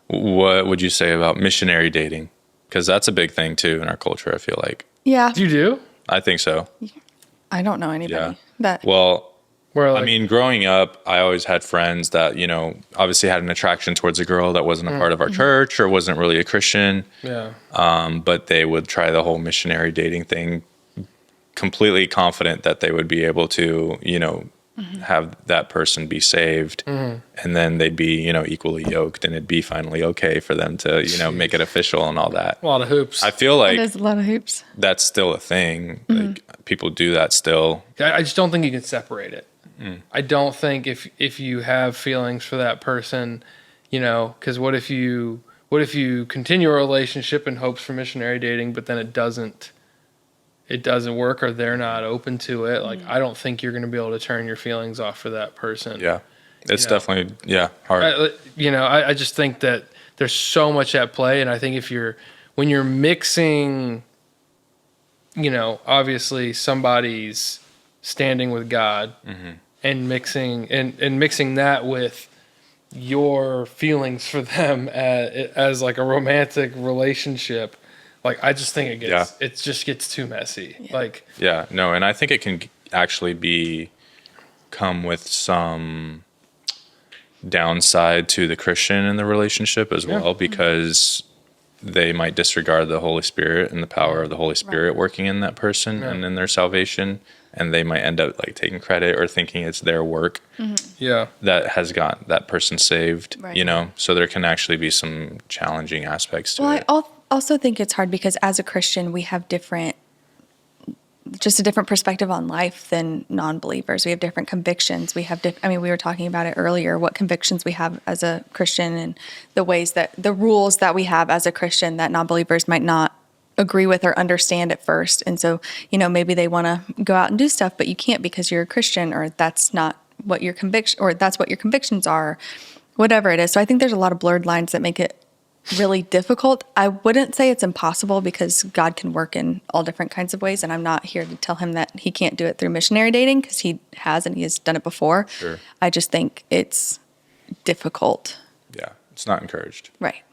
What would you say about missionary dating? Because that's a big thing too in our culture, I feel like. Yeah. You do? I think so. I don't know anybody Yeah. that. Well, Where like, I mean, growing up, I always had friends that, obviously had an attraction towards a girl that wasn't a part of our church or wasn't really a Christian. yeah. But they would try the whole missionary dating thing, completely confident that they would be able to, have that person be saved, and then they'd be, equally yoked, and it'd be finally okay for them to, make it official and all that. A lot of hoops. I feel like There's a lot of hoops. that's still a thing. Like people do that still. I just don't think you can separate it. I don't think if you have feelings for that person, because what if you continue a relationship in hopes for missionary dating, but then it doesn't work or they're not open to it. Like, I don't think you're going to be able to turn your feelings off for that person. Yeah. It's definitely, hard. I just think that there's so much at play. And I think when you're mixing, obviously somebody's standing with God and mixing that with your feelings for them as like a romantic relationship, like I just think it just gets too messy. Yeah. Like and I think it can actually come with some downside to the Christian in the relationship as well, because they might disregard the Holy Spirit and the power of the Holy Spirit working in that person and in their salvation, and they might end up like taking credit or thinking it's their work that has got that person saved. Right. So there can actually be some challenging aspects to it. I also think it's hard because as a Christian, we have just a different perspective on life than non-believers. We have different convictions. We have, we were talking about it earlier, what convictions we have as a Christian and the rules that we have as a Christian that non-believers might not agree with or understand at first. And so, maybe they want to go out and do stuff, but you can't because you're a Christian, or that's not what your conviction, or that's what your convictions are, whatever it is. So I think there's a lot of blurred lines that make it really difficult. I wouldn't say it's impossible because God can work in all different kinds of ways. And I'm not here to tell him that he can't do it through missionary dating, because he has, and he has done it before. Sure. I just think it's difficult. Yeah. It's not encouraged. Right.